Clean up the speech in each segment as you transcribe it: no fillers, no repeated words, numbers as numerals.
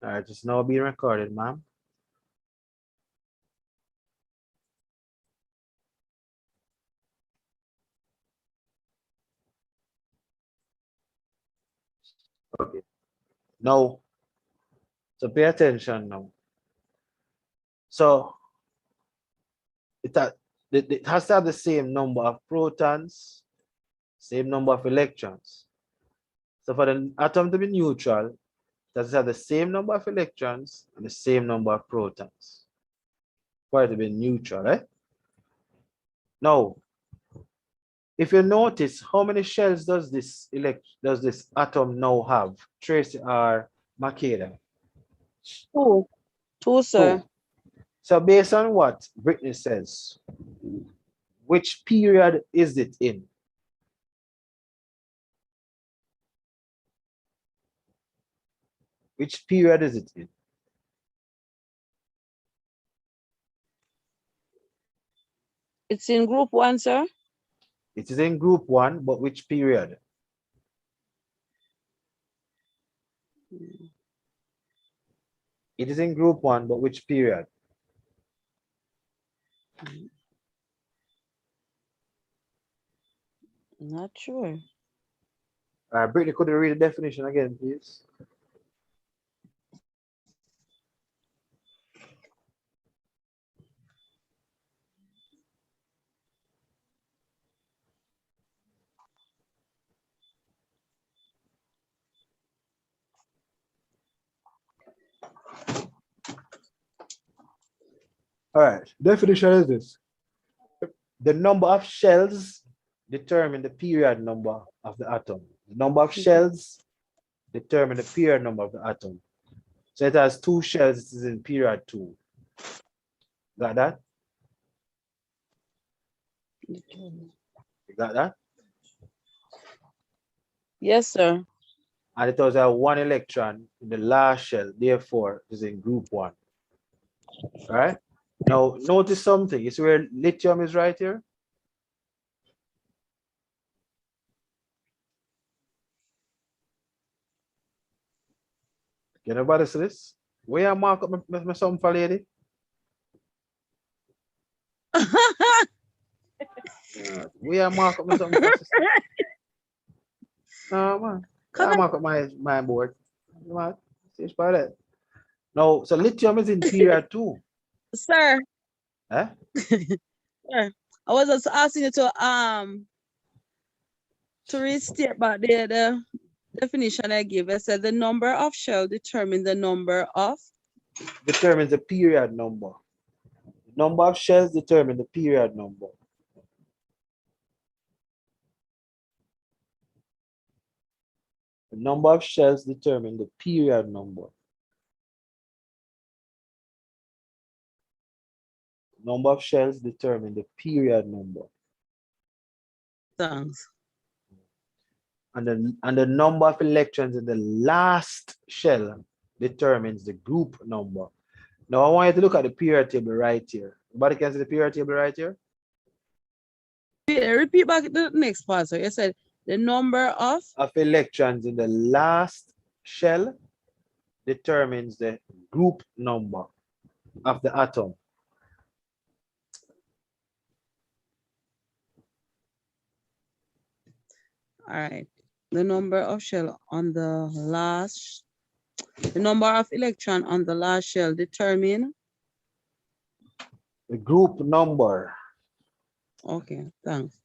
All right, it's now being recorded, ma'am. Okay. Now, so pay attention now. So it has to have the same number of protons, same number of electrons. So for the atom to be neutral, it has to have the same number of electrons and the same number of protons for it to be neutral, right? Now, if you notice, how many shells does this atom now have? Trace or Makeda? Two. Two, sir. Two. So based on what Brittany says, which period is it in? Which period is it in? It's in group one, sir. It is in group one, but which period? It is in group one, but which period? Not sure. Brittany, could you read the definition again, please? All right, definition is this. The number of shells determine the period number of the atom. The number of shells determine the period number of the atom. So it has two shells, it is in period two. Got that? You got that? Yes, sir. And it has a one electron in the last shell, therefore it is in group one. All right? Now notice something. You see where lithium is right here? Can anybody see this? Where I mark up my something for lady? Where I mark up my something for sister? No, man. I mark up my board. Man, see it's by that. No, so lithium is in period two. Sir, Eh? sir, I was just asking you to restate back the definition I gave. I said the number of shell determine the number of. Determines the period number. The number of shells determine the period number. The number of shells determine the period number. Number of shells determine the period number. Thanks. And the number of electrons in the last shell determines the group number. Now I want you to look at the period table right here. Everybody can see the period table right here? Repeat back the next part, sir. You said the number of Electrons in the last shell determines the group number of the atom. all right. The number of shell on the last, the number of electron on the last shell determine. The group number. Okay, thanks.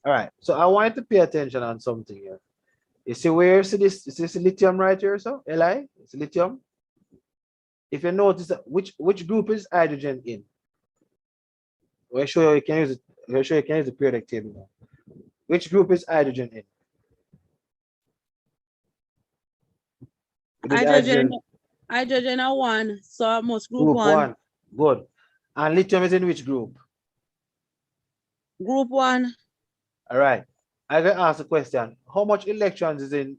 All right. So I want you to pay attention on something here. You see where is this? Is this lithium right here? So Li, it's lithium. If you notice which group is hydrogen in? We'll show you can use it. We'll show you can use the periodic table now. Which group is hydrogen in? Hydrogen are one, so most group Group one. one. Good. And lithium is in which group? Group one. All right. I can ask a question. How much electrons is in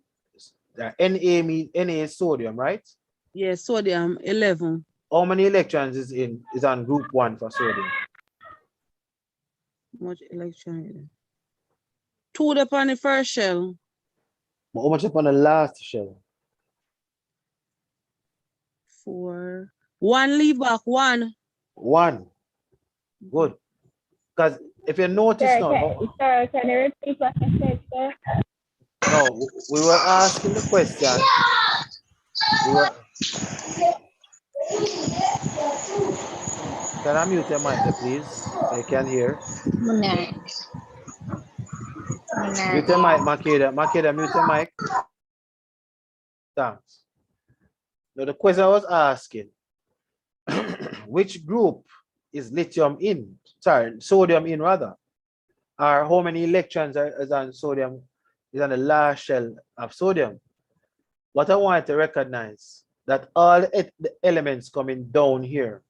Na is sodium, right? Yes, sodium 11. How many electrons is on group one for sodium? Much electron? 2 upon the first shell. But how much upon the last shell? 4. 1 leave back 1. 1. Good. Because if you notice Sir, now, can you repeat what you said, sir? no, we were asking the question. Can I mute your mic, please, so you can hear? Muna. Mute your mic, Makeda. Makeda, mute your mic. Thanks. Now the question I was asking, which group is lithium in? Sorry, sodium in rather. Or how many electrons is on sodium, is on the last shell of sodium? What I want to recognize that all the elements coming down here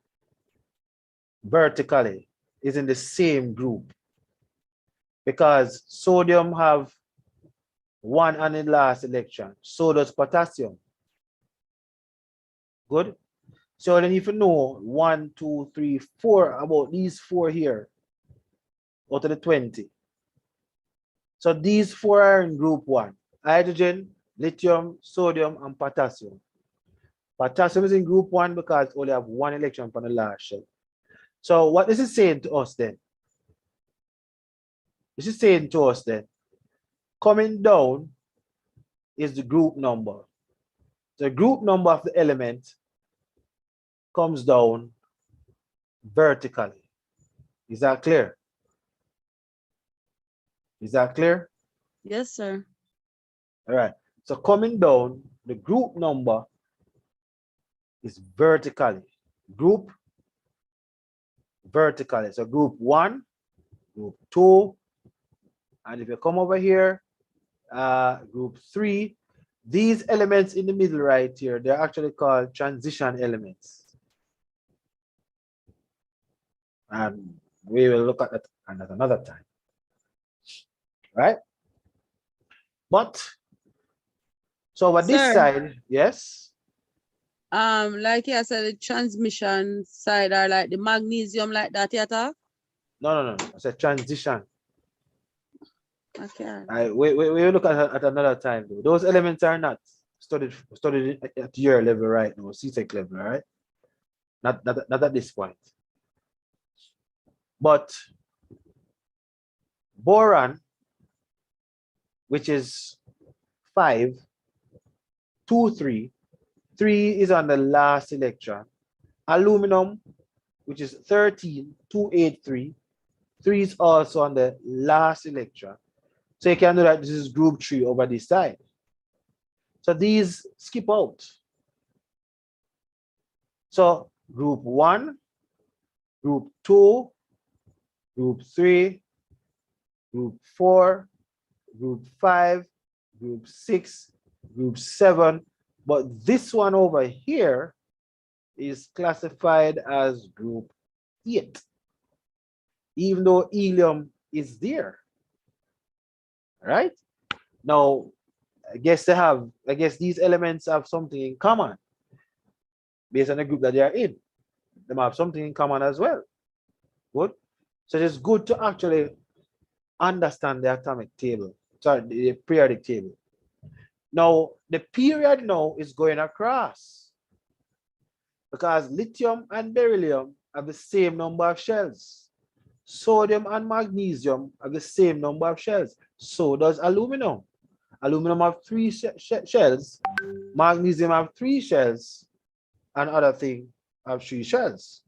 vertically is in the same group, because sodium have 1 on the last electron, so does potassium. Good. So then if you know 1, 2, 3, 4 about these 4 here out of the 20. So these 4 are in group 1: hydrogen, lithium, sodium, and potassium. Potassium is in group 1 because only have 1 electron on the last shell. So what this is saying to us then? This is saying to us then, coming down is the group number. The group number of the element comes down vertically. Is that clear? Is that clear? Yes, sir. All right. So coming down, the group number is vertically. Group vertically. So group 1, group 2, and if you come over here, group 3, these elements in the middle right here, they're actually called transition elements. And we will look at that another time. Right? But so what this Sir. side, yes. Like I said, the transmission side are like the magnesium like that, yata? No. It's a transition. Okay. We will look at another time though. Those elements are not studied at your level right now, CTEC level, right? Not at this point. But boron, which is 5, 2, 3. 3 is on the last electron. Aluminum, which is 13, 2, 8, 3. 3 is also on the last electron. So you can do that. This is group 3 over this side. So these skip out. So group 1, group 2, group 3, group 4, group 5, group 6, group 7. But this one over here is classified as group 8, even though helium is there. Right? Now, I guess these elements have something in common based on the group that they are in. They have something in common as well. Good. So it's good to actually understand the atomic table, sorry, the periodic table. Now, the period now is going across because lithium and beryllium have the same number of shells. Sodium and magnesium have the same number of shells. So does aluminum. Aluminum have 3 shells, magnesium have 3 shells, and other thing have 3 shells.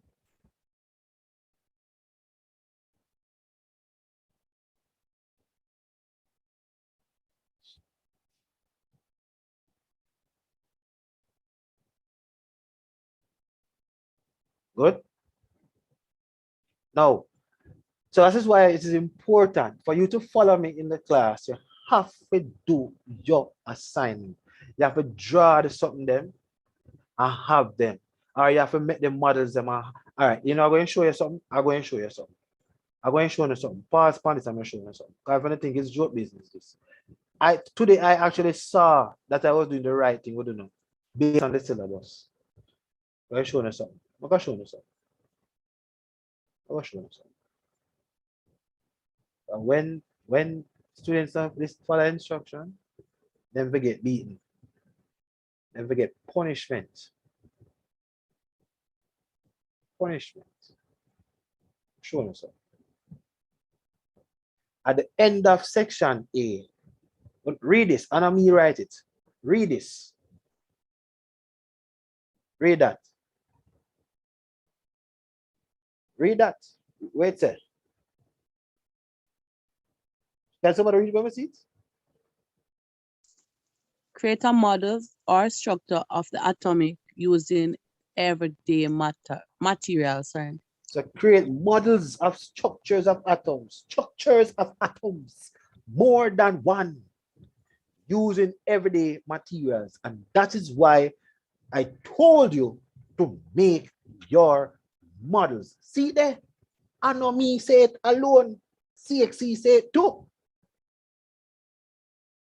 Good. Now, so this is why it is important for you to follow me in the class. You have to do your assignment. You have to draw the something them and have them. Or you have to make the models them. All right, you know, I'm going to show you something. I'm going to show you something. I'm going to show you something. Pause on this, I'm going to show you something. Because I think it's joke business. This. Today I actually saw that I was doing the right thing, you know, based on the syllabus. I'm going to show you something. I'm going to show you something. I'm going to show you something. When students have this follow instruction, then they get beaten. Then they get punishment. punishment. Show you so. At the end of section A, but read this, and me write it. Read this. Read that. Read that. Wait a. Can somebody read my seat? Create a model or structure of the atomic using everyday material. Sorry. So create models of structures of atoms. Structures of atoms. More than one. Using everyday materials. And that is why I told you to make your models. See there? I know me say it alone. CXC say it too.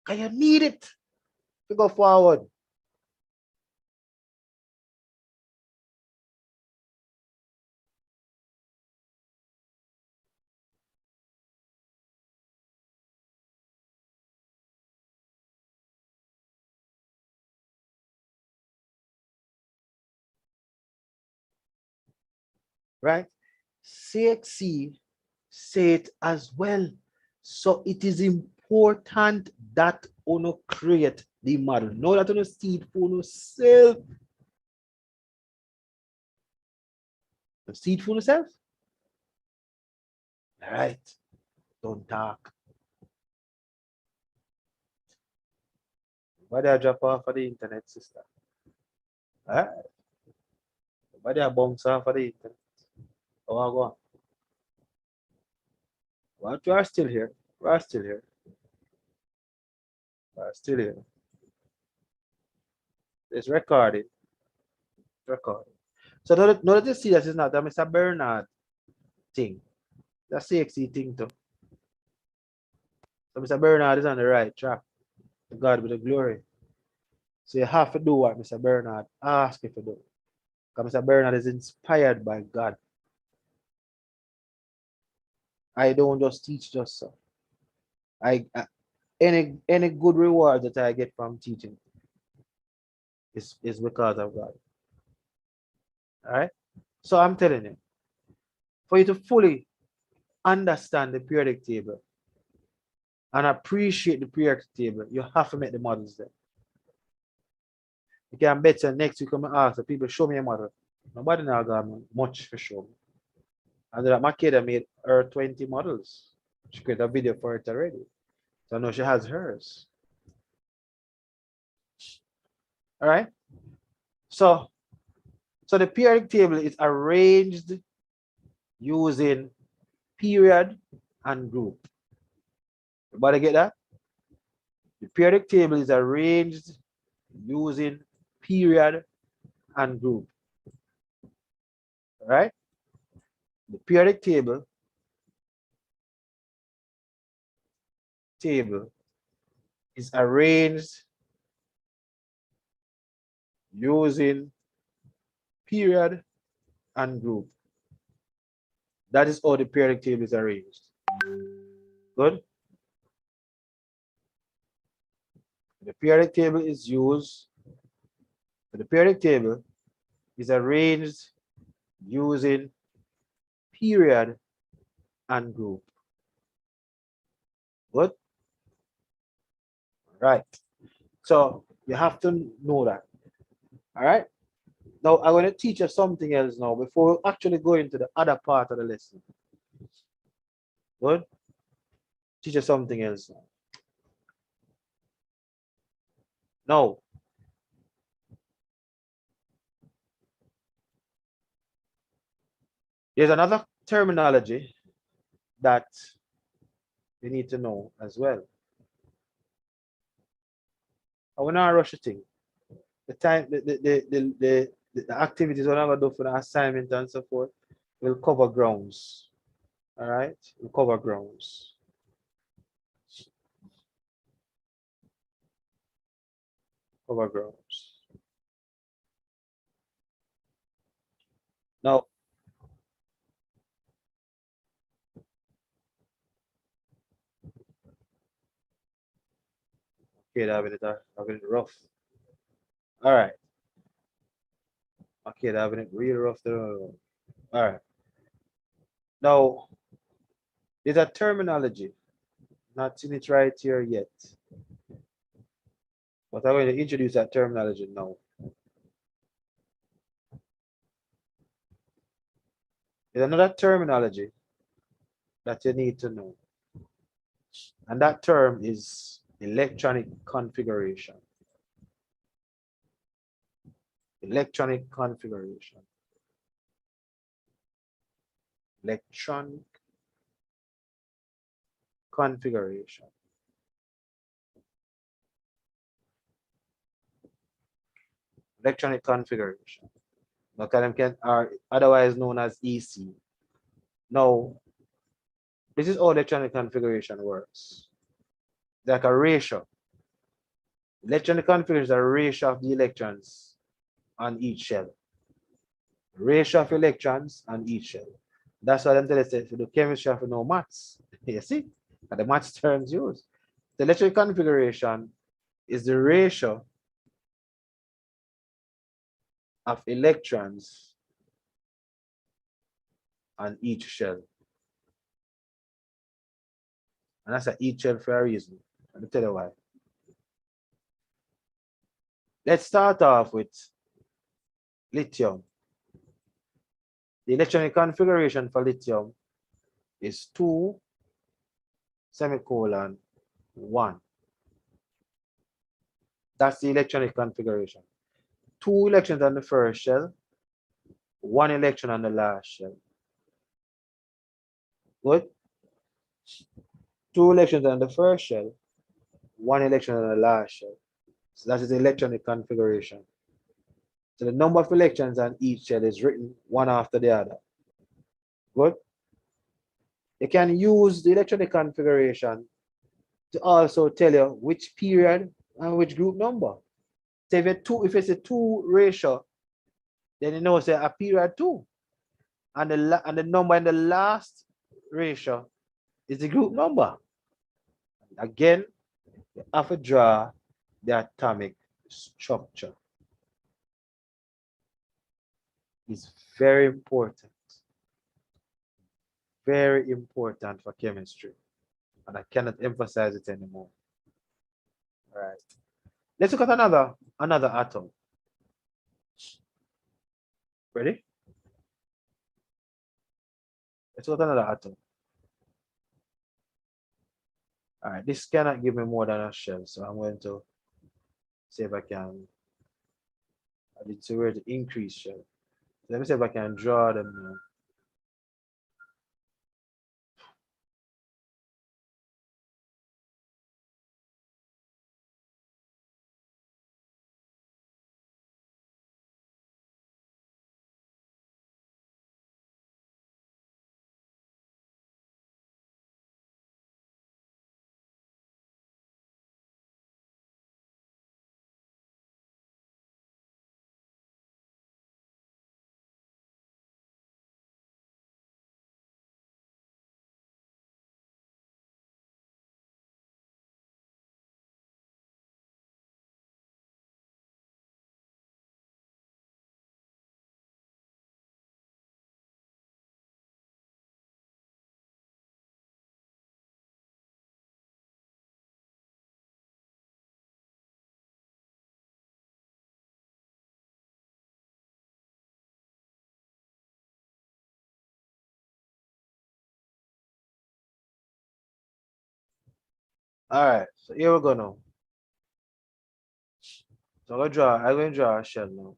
And you need it to go forward. Right? CXC say it as well. So it is important that you create the model. Know that you see it for yourself. You see it for yourself. All right. Don't talk. Why they drop off of the internet, sister? All right. Why they bounce off of the internet? Oh, I go on. Well, you are still here. We are still here. We are still here. It's recorded. Recorded. So now that you see that it's not a Mr. Bernard thing. That's CXC thing too. So Mr. Bernard is on the right track. To God be the glory. So you have to do what Mr. Bernard asked you to do. Because Mr. Bernard is inspired by God. I don't just teach just so. Any good reward that I get from teaching is because of God. All right. So I'm telling you, for you to fully understand the periodic table and appreciate the periodic table, you have to make the models there. You can bet you next week I'm ask the people show me a model. Nobody now got much for show me. And that my kid made her 20 models. She created a video for it already. So I know she has hers. All right. So the periodic table is arranged using period and group. Everybody get that? The periodic table is arranged using period and group. All right? The periodic table is arranged using period and group. That is how the periodic table is arranged. Good? The periodic table is used, the periodic table is arranged using period and group. Good? Right. So you have to know that. All right. Now I'm going to teach you something else now before we actually go into the other part of the lesson. Good? Teach you something else now. Now, there's another terminology that you need to know as well. I will not rush a thing. The time, the activities what I'm gonna do for the assignment and so forth will cover grounds. All right, we'll cover grounds. Cover grounds. Now, okay, having it rough. All right. Okay, having it real rough. All right. Now, there's a terminology. Not seen it right here yet. But I'm going to introduce that terminology now. There's another terminology that you need to know. And that term is electronic configuration. Electronic configuration. Electronic configuration. Electronic configuration. Are otherwise known as EC. Now, this is how electronic configuration works. It's like a ratio. Electronic configuration is a ratio of the electrons on each shell. Ratio of electrons on each shell. That's why I'm telling you, if you do chemistry, you have to know maths. You see? And the maths terms used. The electronic configuration is the ratio of electrons on each shell. And that's an each shell for a reason. Let me tell you why. Let's start off with lithium. The electronic configuration for lithium is 2 semicolon 1. That's the electronic configuration. 2 electrons on the first shell, 1 electron on the last shell. Good? 2 electrons on the first shell, 1 electron on the last shell. So that is the electronic configuration. So the number of electrons on each shell is written one after the other. Good? You can use the electronic configuration to also tell you which period and which group number. So if it's a 2 ratio, then you know say a period 2. And the number in the last ratio is the group number. Again, you have to draw the atomic structure. It's very important. Very important for chemistry. And I cannot emphasize it anymore. All right. Let's look at another atom. Ready? Let's look at another atom. All right, this cannot give me more than a shell, so I'm going to see if I can. I need to where to increase shell. Let me see if I can draw them now. All right, so here we go now. So I'm going to draw a shell now.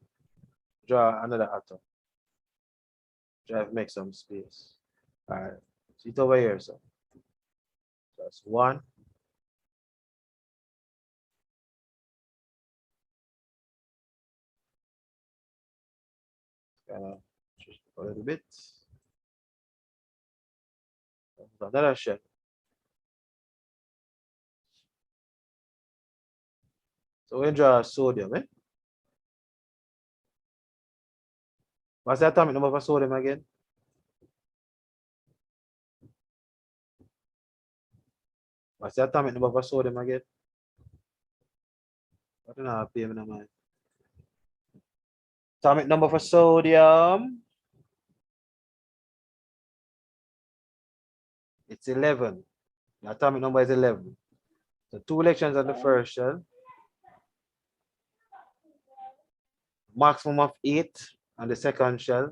Draw another atom. Try to make some space. All right, see it over here, so that's 1. Just a little bit. Another shell. So we draw sodium, eh? What's the atomic number for sodium again? What's the atomic number for sodium again? I don't know how to pay me no mind. Atomic number for sodium It's 11. The atomic number is 11. So 2 electrons on the first shell. Maximum of 8 on the second shell.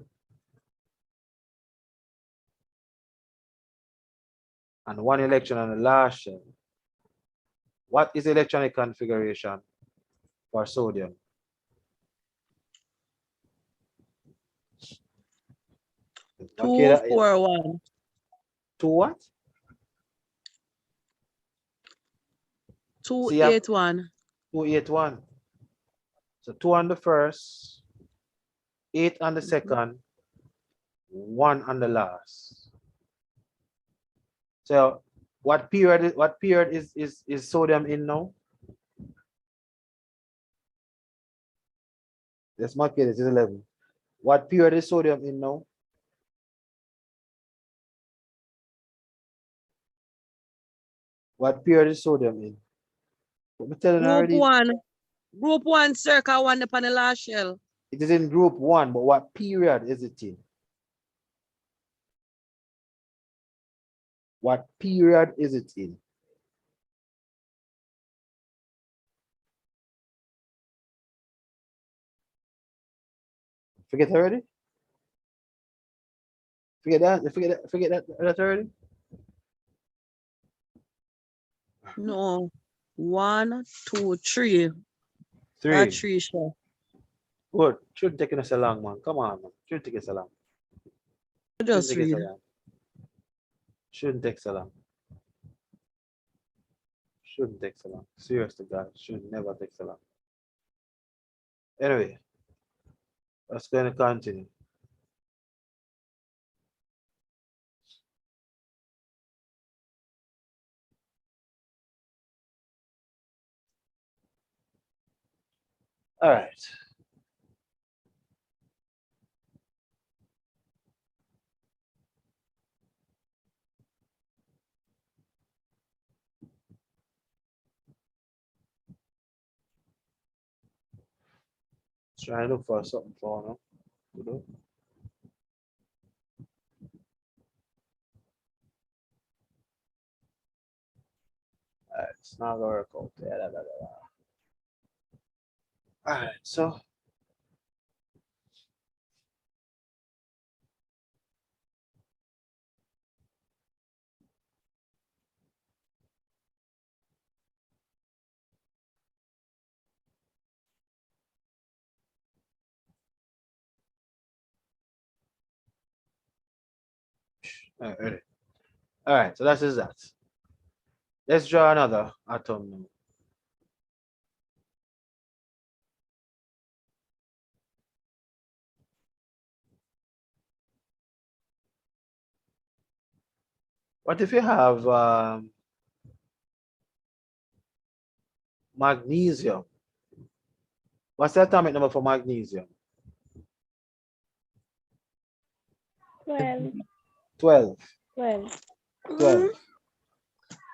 And 1 electron on the last shell. What is the electronic configuration for sodium? Okay, 241. 2 what? 281. 281. So 2 on the first, 8 on the second, 1 on the last. So what period is sodium in now? Let's mark it, this is 11. What period is sodium in now? What period is sodium in? Let me tell you Group already. 1. Group 1 circle 1 upon the last shell. It is in group 1, but what period is it in? What period is it in? Forget already? Forget that? Forget that already? No. 1, 2, 3. 3. That's 3 shell. Good. Shouldn't take us so long, man. Come on, man. Shouldn't take us so long. Just Shouldn't take us read. so long. Shouldn't take so long. Shouldn't take so long. Seriously, God. Should never take so long. Anyway, let's going to continue. All right. Try and look for something for now. You know? All right, it's not gonna work out. All right, so all right, so that is that. Let's draw another atom now. What if you have magnesium? What's the atomic number for magnesium? 12. 12. 12. 12.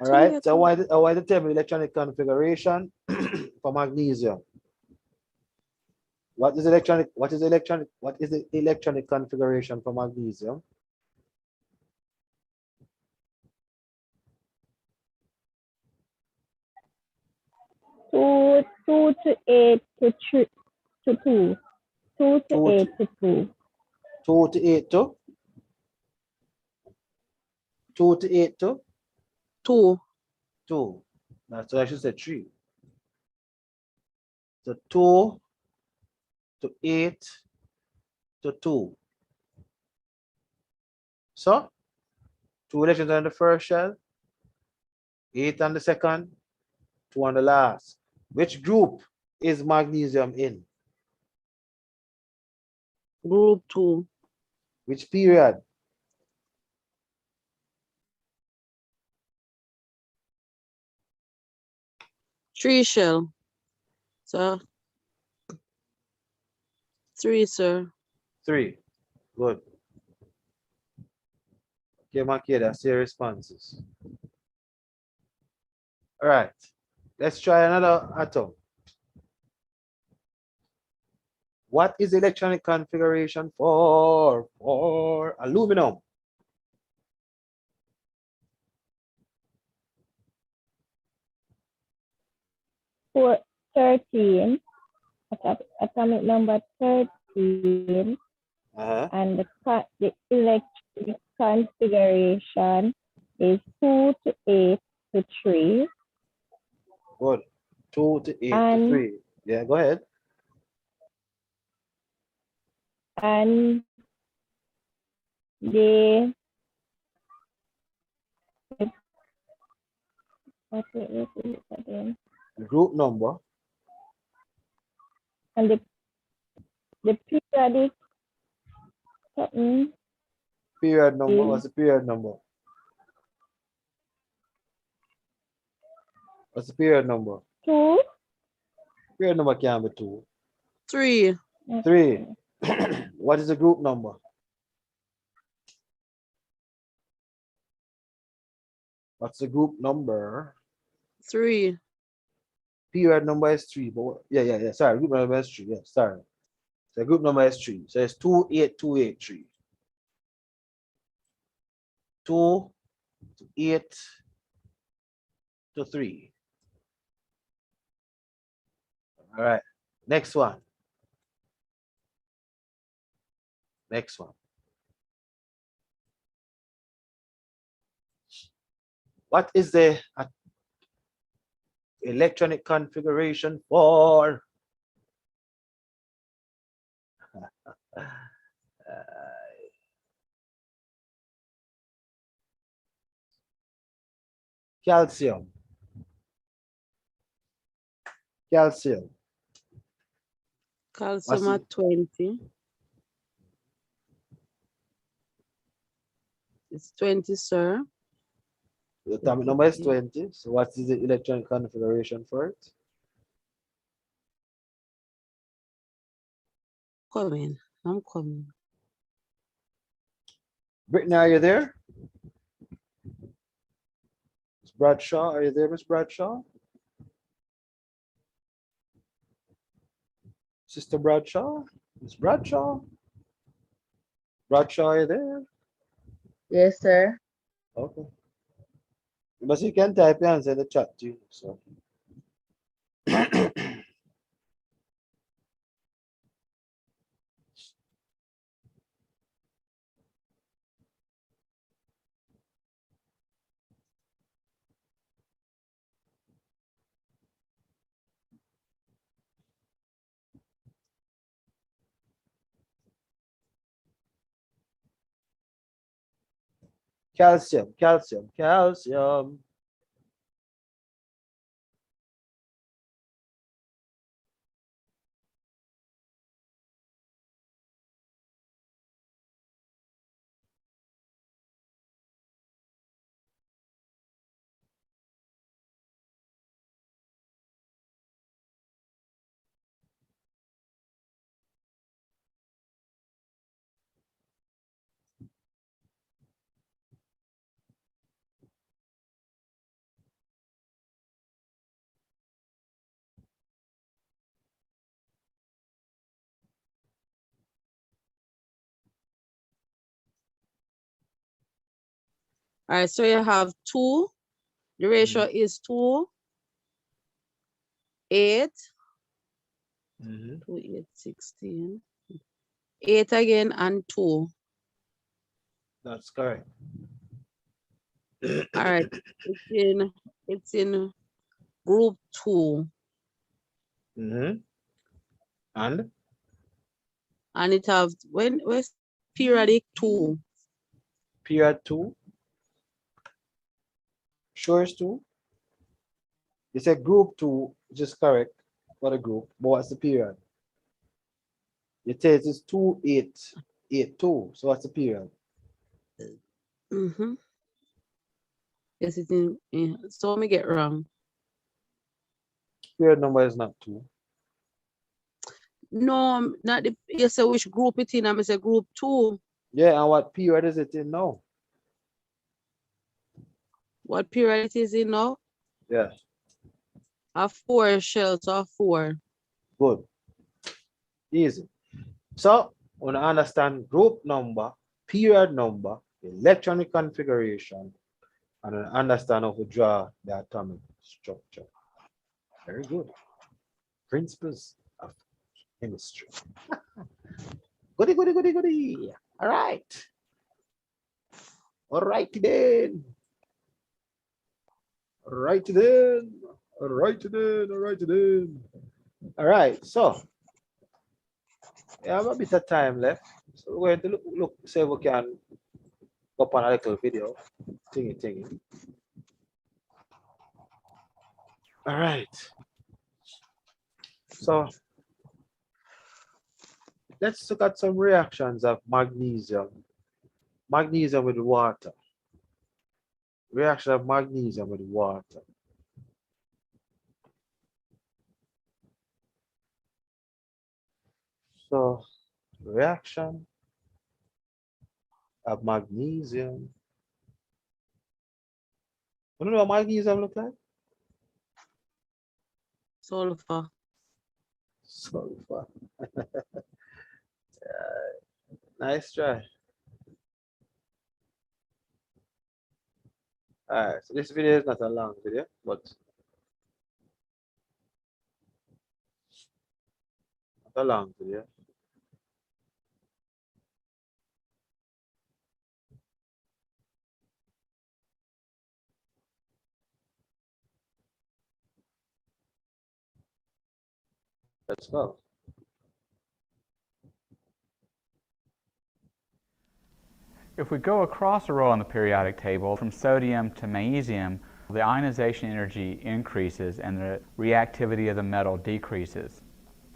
All right. So I want to tell me electronic configuration for magnesium. What is the electronic configuration for magnesium? 2 to 8 to 3 to 2. 2 to 8 to 2. 2 to 8 to 2 to 8 to 2. 2. That's what I should say 3. So 2 to 8 to 2. So 2 electrons on the first shell, 8 on the second, 2 on the last. Which group is magnesium in? Group 2. Which period? Three shell. So 3, sir. 3. Good. Okay, Makeda, see your responses. All right. Let's try another atom. What is the electronic configuration for aluminum? 13, atomic number 13, and the electronic configuration is 2 to 8 to 3. Good. 2 to 8 to And 3. Yeah, go ahead. And the what is it again? The group number. And the periodic something Period number. is What's the period number? What's the period number? 2. Period number can be 2. 3. 3. What is the group number? What's the group number? 3. Period number is 3. But yeah. Sorry, group number is 3. Yeah, sorry. So group number is 3. So it's 2, 8, 2, 8, 3. 2 to 8 to 3. All right. Next one. Next one. What is the electronic configuration for? Calcium. Calcium. Calcium What's at 20. It's 20, sir. The atomic number is 20. So what is the electronic configuration for it? Coming. I'm coming. Brittany, are you there? Miss Bradshaw, are you there, Miss Bradshaw? Sister Bradshaw? Miss Bradshaw? Bradshaw, are you there? Yes, sir. Okay. But you can type your answer in the chat too. So calcium, calcium, calcium. All right, so you have 2. The ratio is 2, 8, 2, 8, 16. 8 again and 2. That's correct. All right, it's in group 2. And And it have where's periodic 2? period 2. Sure is 2. You said group 2, which is correct for the group, but what's the period? It says it's 2, 8, 8, 2. So what's the period? Yes, it's in, so let me get wrong. Period number is not 2. No, not the, you say which group it in, I'm say group 2. Yeah, and what period is it in now? What period it is in now? Yeah, A 4 shells of 4. good. Easy. So, when I understand group number, period number, electronic configuration, and I understand how to draw the atomic structure. Very good. principles of chemistry. Goody, goody, goody, goody. All right. All right then. All right then. All right then. All right then. All right. So we have a bit of time left. So we're going to look see if we can go up on a little video. Thingy. All right. So let's look at some reactions of magnesium. Magnesium with water. Reaction of magnesium with water. So reaction of magnesium. You know what magnesium look like? Sulfur. Sulfur. Nice try. All right, so this video is not a long video, but not a long video. Let's go. If we go across a row on the periodic table from sodium to magnesium, the ionization energy increases and the reactivity of the metal decreases.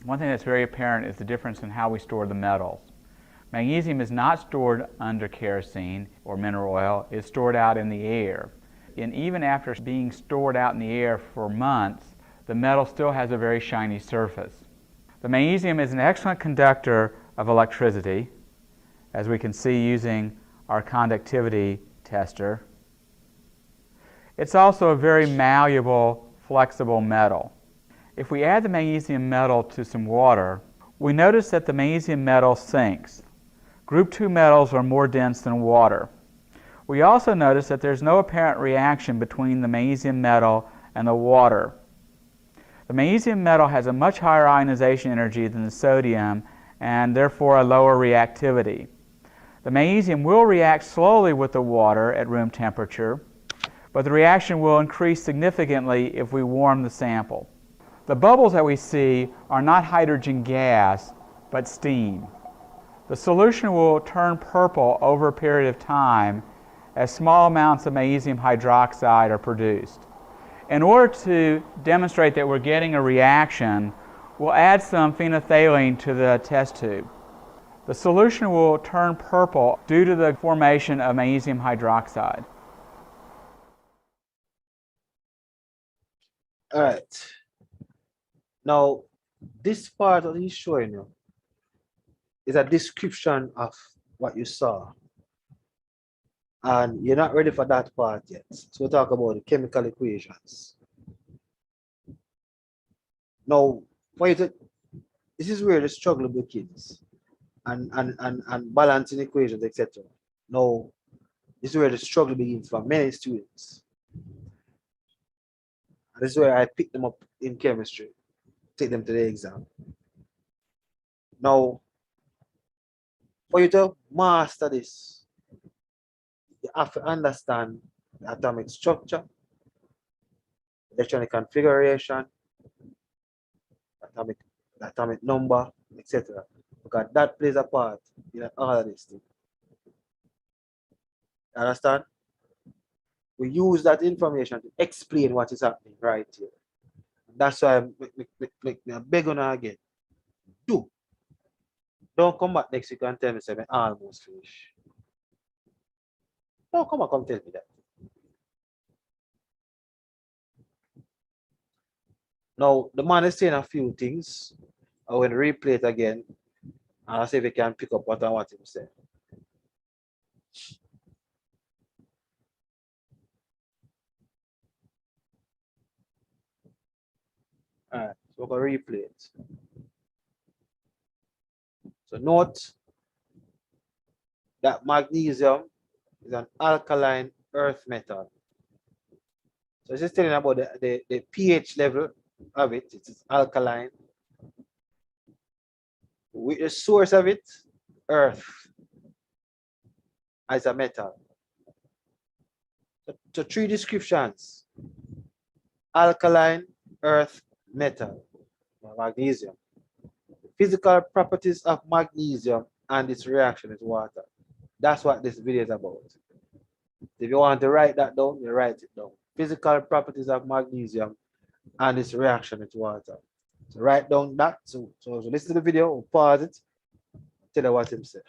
One thing that's very apparent is the difference in how we store the metals. Magnesium is not stored under kerosene or mineral oil, it's stored out in the air. And even after being stored out in the air for months, the metal still has a very shiny surface. The magnesium is an excellent conductor of electricity, as we can see using our conductivity tester. It's also a very malleable, flexible metal. If we add the magnesium metal to some water, we notice that the magnesium metal sinks. Group 2 metals are more dense than water. We also notice that there's no apparent reaction between the magnesium metal and the water. The magnesium metal has a much higher ionization energy than the sodium and therefore a lower reactivity. The magnesium will react slowly with the water at room temperature, but the reaction will increase significantly if we warm the sample. The bubbles that we see are not hydrogen gas, but steam. The solution will turn purple over a period of time as small amounts of magnesium hydroxide are produced. In order to demonstrate that we're getting a reaction, we'll add some phenolphthalein to the test tube. The solution will turn purple due to the formation of magnesium hydroxide. All right. Now, this part that he's showing you is a description of what you saw. And you're not ready for that part yet. So we'll talk about the chemical equations. Now, this is where the struggle begins. And balancing equations, etc. Now, this is where the struggle begins for many students. And this is where I pick them up in chemistry, take them to the exam. Now, for you to master this, you have to understand the atomic structure, electronic configuration, atomic number, etc. Because that plays a part in all of this thing. You understand? We use that information to explain what is happening right here. That's why I beg on again. Don't come back next week and tell me say I almost finished. Don't come tell me that. Now the man is saying a few things. I will replay it again. And I'll see if we can pick up what I want him to say. All right, so we're going to replay it. So note that magnesium is an alkaline earth metal. So this is telling about the pH level of it. It is alkaline. The source of it, earth, as a metal. So three descriptions: alkaline, earth, metal, magnesium. Physical properties of magnesium and its reaction with water. That's what this video is about. If you want to write that down, you write it down. Physical properties of magnesium and its reaction with water. So write down that. So listen to the video, pause it, tell you what him said.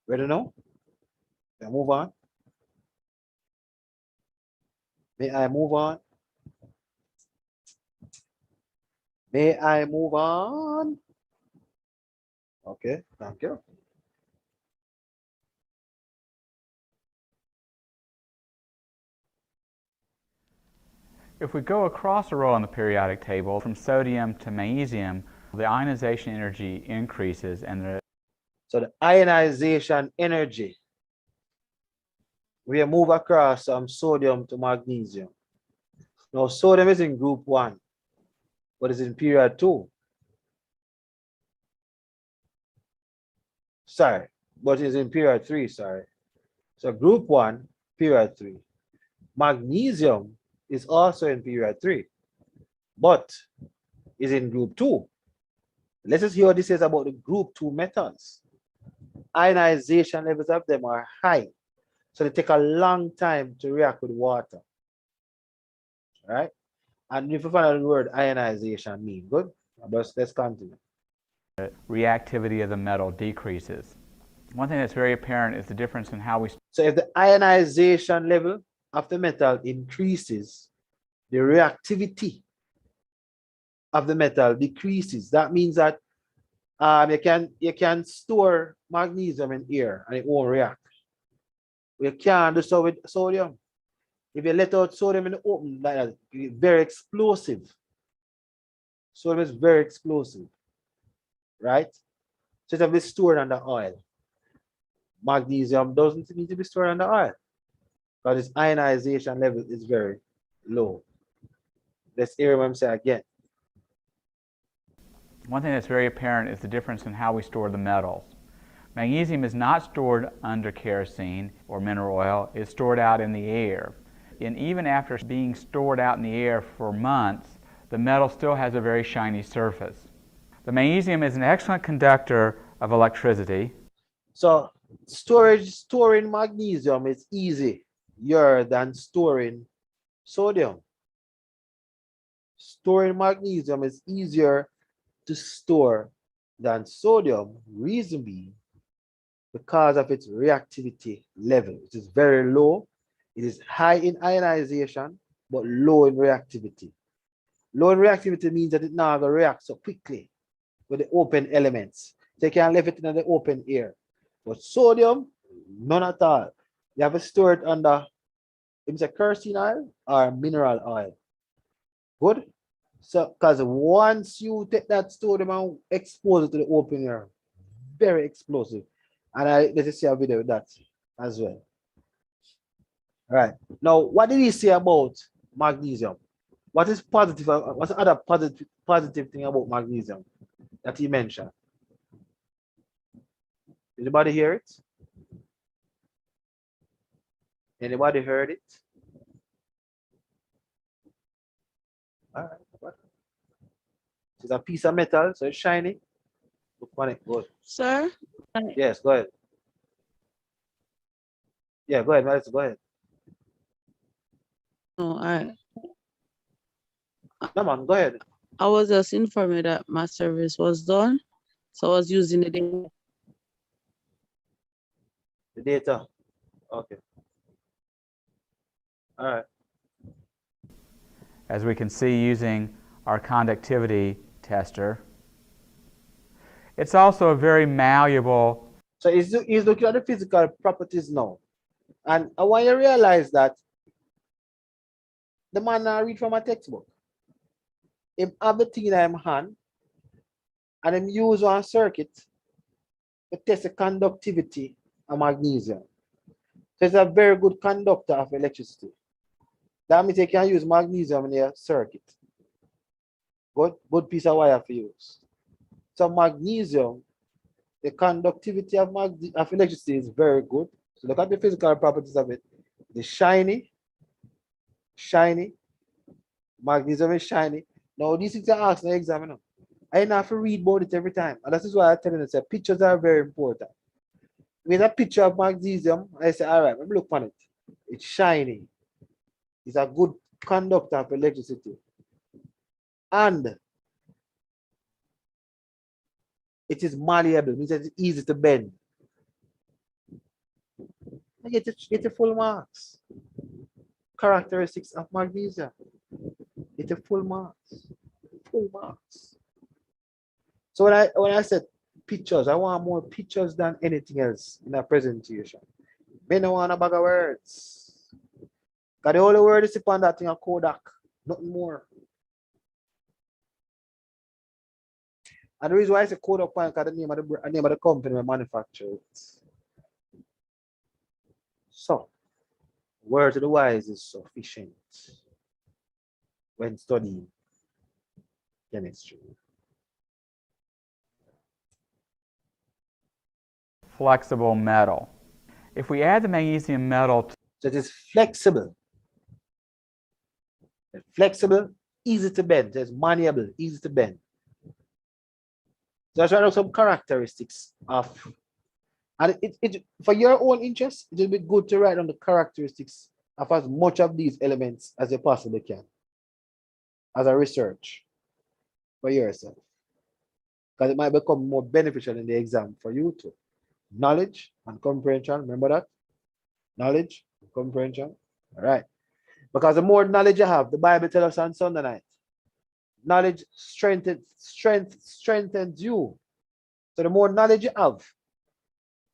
Ready now? Can I move on? May I move on? May I move on? Okay, thank you. If we go across a row on the periodic table from sodium to magnesium, the ionization energy increases and the So the ionization energy, we move across from sodium to magnesium. Now sodium is in group 1, but it's in period 2. Sorry, but it's in period 3, sorry. So group 1, period 3. Magnesium is also in period 3, but is in group 2. Let us hear what this says about the group 2 metals. Ionization levels of them are high, so they take a long time to react with water. All right? And if you find out the word ionization mean, good? But let's continue. reactivity of the metal decreases. One thing that's very apparent is the difference in how we So if the ionization level of the metal increases, the reactivity of the metal decreases. That means that you can store magnesium in air and it won't react. You can't do so with sodium. If you let out sodium in the open like that, it's very explosive. Sodium is very explosive, right? So it will be stored under oil. Magnesium doesn't need to be stored under oil because its ionization level is very low. Let's hear him say again. One thing that's very apparent is the difference in how we store the metals. Magnesium is not stored under kerosene or mineral oil, it's stored out in the air. And even after being stored out in the air for months, the metal still has a very shiny surface. The magnesium is an excellent conductor of electricity. So storing magnesium is easier than storing sodium. Storing magnesium is easier to store than sodium, reason being because of its reactivity level. It is very low. It is high in ionization, but low in reactivity. Low in reactivity means that it now will react so quickly with the open elements. So you can leave it in the open air. But sodium, none at all. You have to store it under, it's a kerosene oil or mineral oil. Good? So, because once you take that sodium and expose it to the open air, very explosive. And let's see a video of that as well. All right. Now, what did he say about magnesium? What is positive? What's the other positive thing about magnesium that he mentioned? Anybody hear it? Anybody heard it? All right. It's a piece of metal, so it's shiny. Look on it. Good. Sir? Yes, go ahead. Yeah, go ahead, Melissa, go ahead. No, No, man, go ahead. I was just informed that my service was done, so I was using the data. The data. Okay. All right. As we can see using our conductivity tester. It's also a very malleable. So he's looking at the physical properties now. And I want you to realize that the man now read from a textbook. If have the thing in him hand and him use one circuit to test the conductivity and magnesium. So it's a very good conductor of electricity. That means you can use magnesium in your circuit. Good piece of wire for use. So magnesium, the conductivity of electricity is very good. So look at the physical properties of it. The shiny, magnesium is shiny. Now these things are asked in the exam. You know. I don't have to read about it every time. And that is why I tell you that pictures are very important. With a picture of magnesium, I say, all right, let me look on it. It's shiny. It's a good conductor of electricity. And it is malleable, means it's easy to bend. I get the full marks. Characteristics of magnesium. Get the full marks. Full marks. So when I said pictures, I want more pictures than anything else in a presentation. I don't want a bag of words. Because the only word is upon that thing a Kodak. Nothing more. And the reason why I say Kodak is because the name of the company we manufacture it. So, word to the wise is sufficient when studying chemistry. Flexible metal. If we add the magnesium metal to So it is flexible. Flexible, easy to bend. It's malleable, easy to bend. So let's write out some characteristics of, and for your own interest, it will be good to write down the characteristics of as much of these elements as you possibly can, as a research for yourself. Because it might become more beneficial in the exam for you too. Knowledge and comprehension, remember that? Knowledge and comprehension. All right. Because the more knowledge you have, the Bible tells us on Sunday night, knowledge strengthens you. So the more knowledge you have,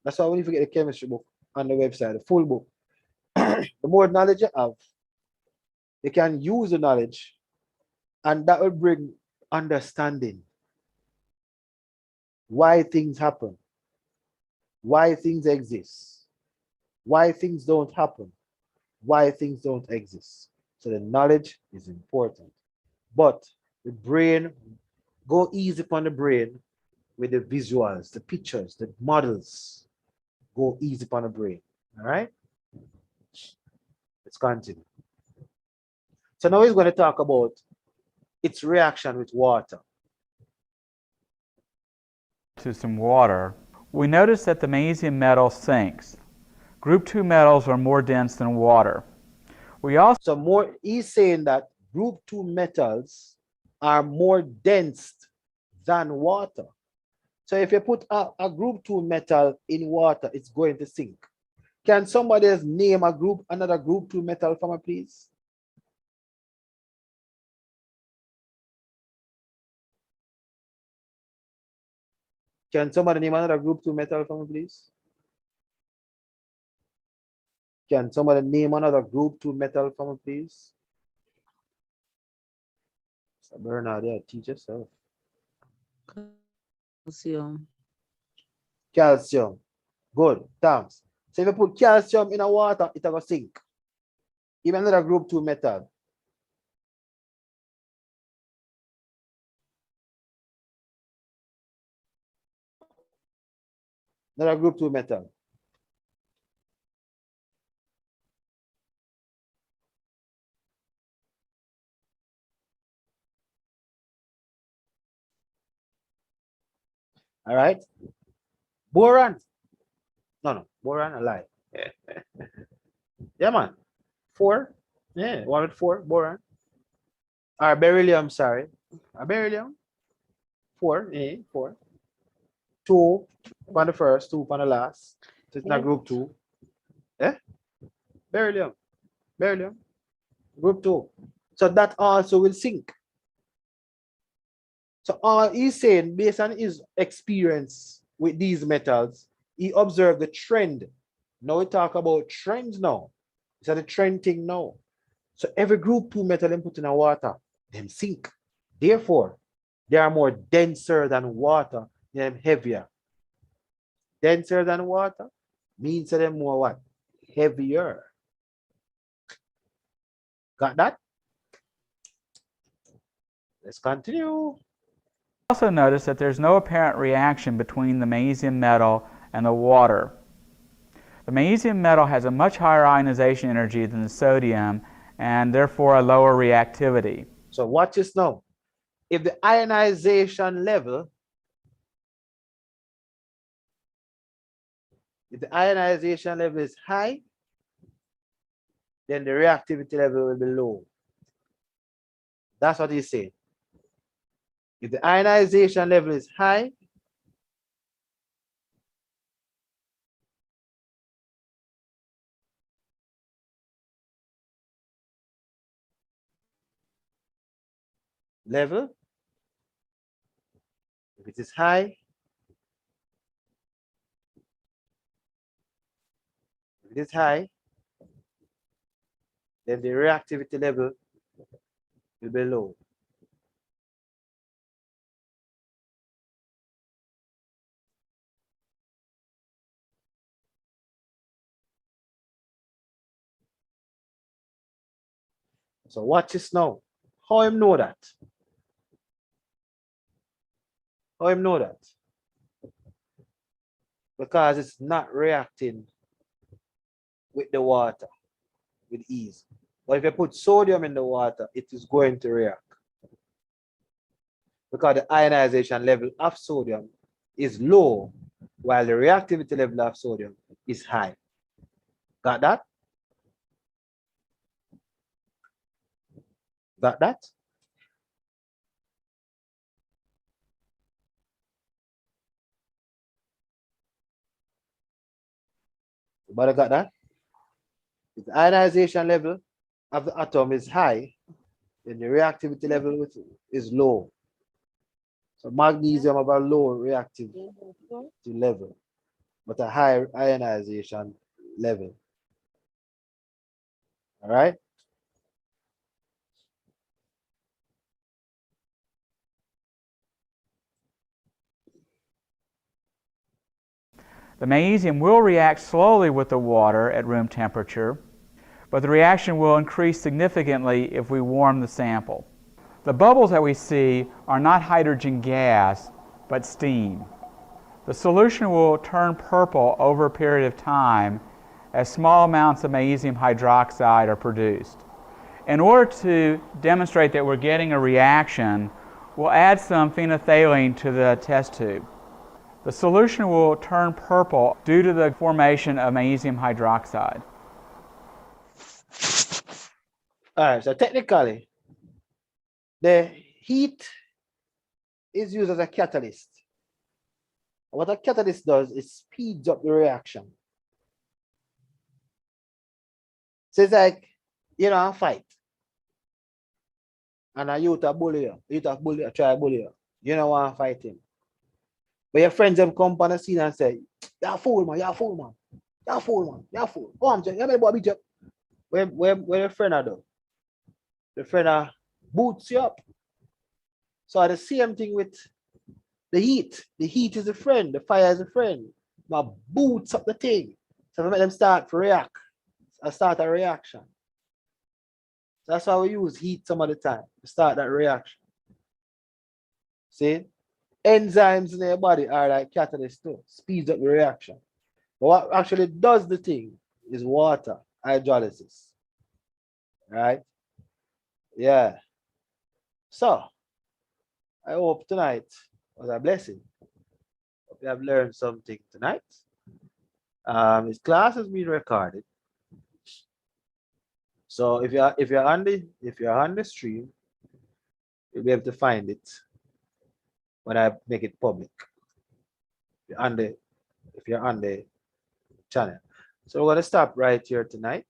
that's why when you get the chemistry book on the website, the full book, the more knowledge you have, you can use the knowledge, and that will bring understanding. Why things happen, why things exist, why things don't happen, why things don't exist. So the knowledge is important. But the brain, go easy upon the brain with the visuals, the pictures, the models. Go easy upon the brain. All right? Let's continue. So now he's going to talk about its reaction with water. to some water, we notice that the magnesium metal sinks. Group 2 metals are more dense than water. We also So more, he's saying that group 2 metals are more dense than water. So if you put a group 2 metal in water, it's going to sink. Can somebody else name another group 2 metal for me, please? Can somebody name another group 2 metal for me, please? Can somebody name another group 2 metal for me, please? So Bernard, yeah, teach yourself. Calcium. Calcium. Good, thanks. So if you put calcium in a water, it will sink. Even another group 2 metal. Another group 2 metal. All right. Boron. No, boron, a lie. Yeah, man. 4. Yeah, 1 with 4, boron. Or beryllium, sorry. Beryllium. 4, 4. 2 upon the first, 2 upon the last. So it's not group 2. Eh? Beryllium. Beryllium. Group 2. So that also will sink. So all he's saying, based on his experience with these metals, he observed the trend. Now we talk about trends now. It's a trend thing now. So every group 2 metal them put in a water, them sink. Therefore, they are more denser than water, them heavier. Denser than water, Means that they're more what? Heavier. Got that? Let's continue. Also notice that there's no apparent reaction between the magnesium metal and the water. The magnesium metal has a much higher ionization energy than the sodium and therefore a lower reactivity. So watch this now. If the ionization level is high, then the reactivity level will be low. That's what he's saying. If the ionization level is high, level, if it is high, then the reactivity level will be low. So watch this now. How him know that? How him know that? Because it's not reacting with the water with ease. But if you put sodium in the water, it is going to react. Because the ionization level of sodium is low, while the reactivity level of sodium is high. Got that? Got that? Everybody got that? If the ionization level of the atom is high, then the reactivity level is low. So magnesium have a low reactivity level, but a high ionization level. All right? The magnesium will react slowly with the water at room temperature, but the reaction will increase significantly if we warm the sample. The bubbles that we see are not hydrogen gas, but steam. The solution will turn purple over a period of time as small amounts of magnesium hydroxide are produced. In order to demonstrate that we're getting a reaction, we'll add some phenolphthalein to the test tube. The solution will turn purple due to the formation of magnesium hydroxide. All right, so technically, the heat is used as a catalyst. What a catalyst does is speeds up the reaction. So it's like, you know, a fight. And a youth a bully you. Try to bully you. You don't want to fight him. But your friends them come on the scene and say, you're a fool, man, you're a fool, man. You're a fool, man, you're a fool. Come on, you better beat you up. When your friend are done, the friend boots you up. So the same thing with the heat. The heat is a friend, the fire is a friend. But boots up the thing. So we make them start to react. Start a reaction. So that's why we use heat some of the time to start that reaction. See? Enzymes in your body are like catalysts too, speeds up the reaction. But what actually does the thing is water, hydrolysis. Right? Yeah. So, I hope tonight was a blessing. Hope you have learned something tonight. This class has been recorded. So if you're on the stream, you'll be able to find it when I make it public. If you're on the channel. So we're gonna stop right here tonight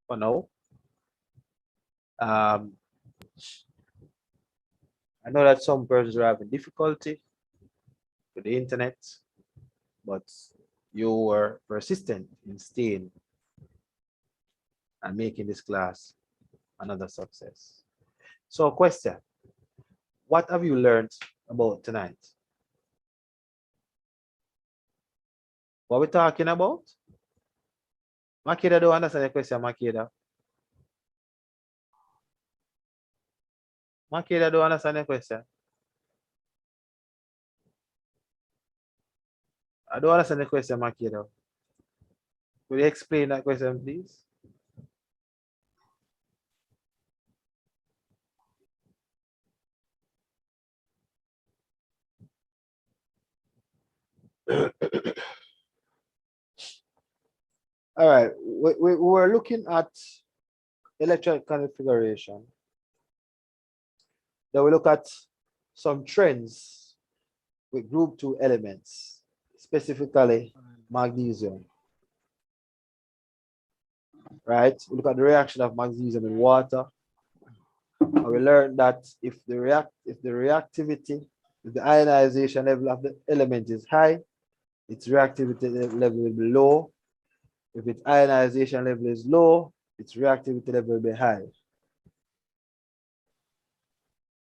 for now. I know that some persons are having difficulty with the internet, but you were persistent in staying and making this class another success. So question, what have you learned about tonight? What we talking about? Makeda don't understand the question, Makeda. Makeda don't understand the question. I don't understand the question, Makeda. Could you explain that question, please? All right, we were looking at electronic configuration. Then we look at some trends with group 2 elements, specifically magnesium. Right? We look at the reaction of magnesium in water. And we learned that if the reactivity, if the ionization level of the element is high, its reactivity level will be low. If its ionization level is low, its reactivity level will be high.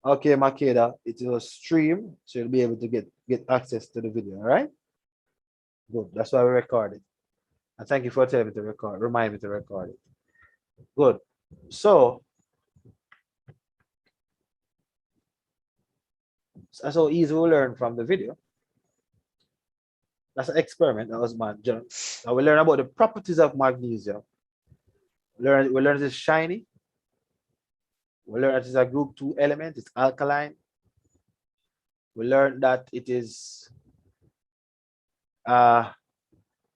Okay, Makeda, it is a stream, so you'll be able to get access to the video, all right? Good, that's why we record it. And thank you for telling me to record, remind me to record it. Good, so that's how easy we learn from the video. That's an experiment that was done. Now we learn about the properties of magnesium. We learn it's shiny. We learn that it's a group 2 element, it's alkaline. We learned that it is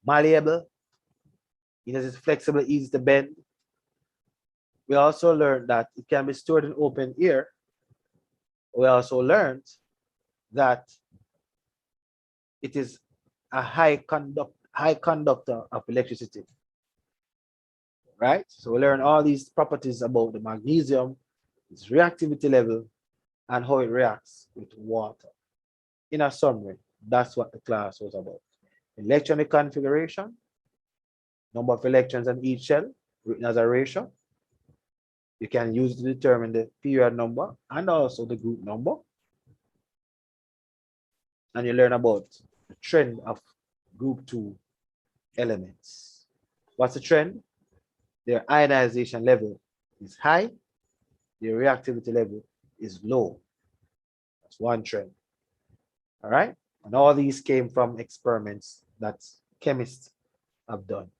malleable. It is flexible, easy to bend. We also learned that it can be stored in open air. We also learned that it is a high conductor of electricity. Right? So we learn all these properties about the magnesium, its reactivity level, and how it reacts with water. In a summary, that's what the class was about. Electronic configuration, number of electrons on each shell, written as a ratio. You can use it to determine the period number and also the group number. And you learn about the trend of group 2 elements. What's the trend? Their ionization level is high, their reactivity level is low. That's one trend. All right, and all these came from experiments that chemists have done.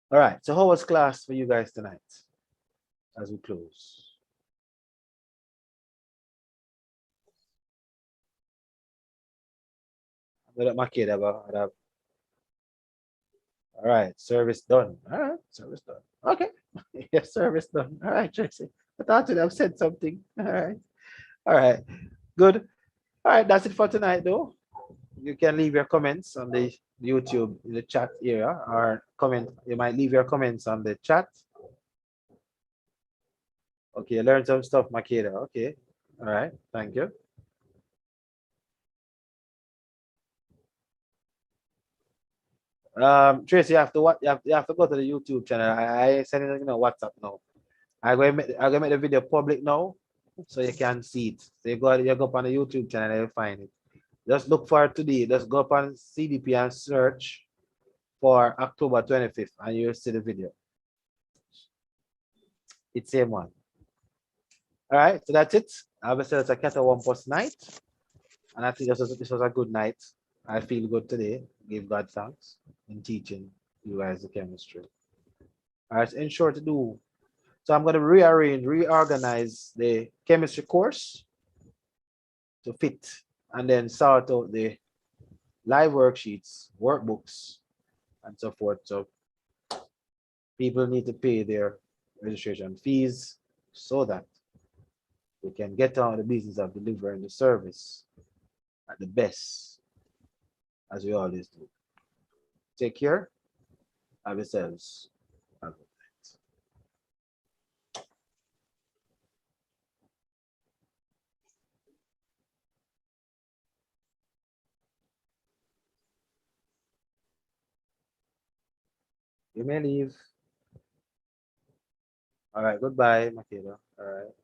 All right, so how was class for you guys tonight as we close? All right, service done. All right, service done. Okay, yes, service done. All right, Tracy. I thought I've said something. All right, good. All right, that's it for tonight, though. You can leave your comments on the YouTube in the chat area, or comment. You might leave your comments on the chat. Okay, learn some stuff, Makeda. Okay, all right, thank you. Tracy, you have to go to the YouTube channel. I send it, WhatsApp now. I'm gonna make the video public now, so you can see it. So you go up on the YouTube channel and you find it. Just look for it today. Just go up on CDP and search for October 25th, and you'll see the video. It's same one. All right, so that's it. Obviously, it's a Keta 1 post night, and I think this was a good night. I feel good today. Give God thanks in teaching you guys the chemistry. All right, so ensure to do. So I'm going to reorganize the chemistry course to fit, and then sort out the live worksheets, workbooks, and so forth. So people need to pay their registration fees so that we can get on the business of delivering the service at the best, as we always do. Take care of yourselves. Have a good night. You may leave. All right, goodbye, Makeda. All right.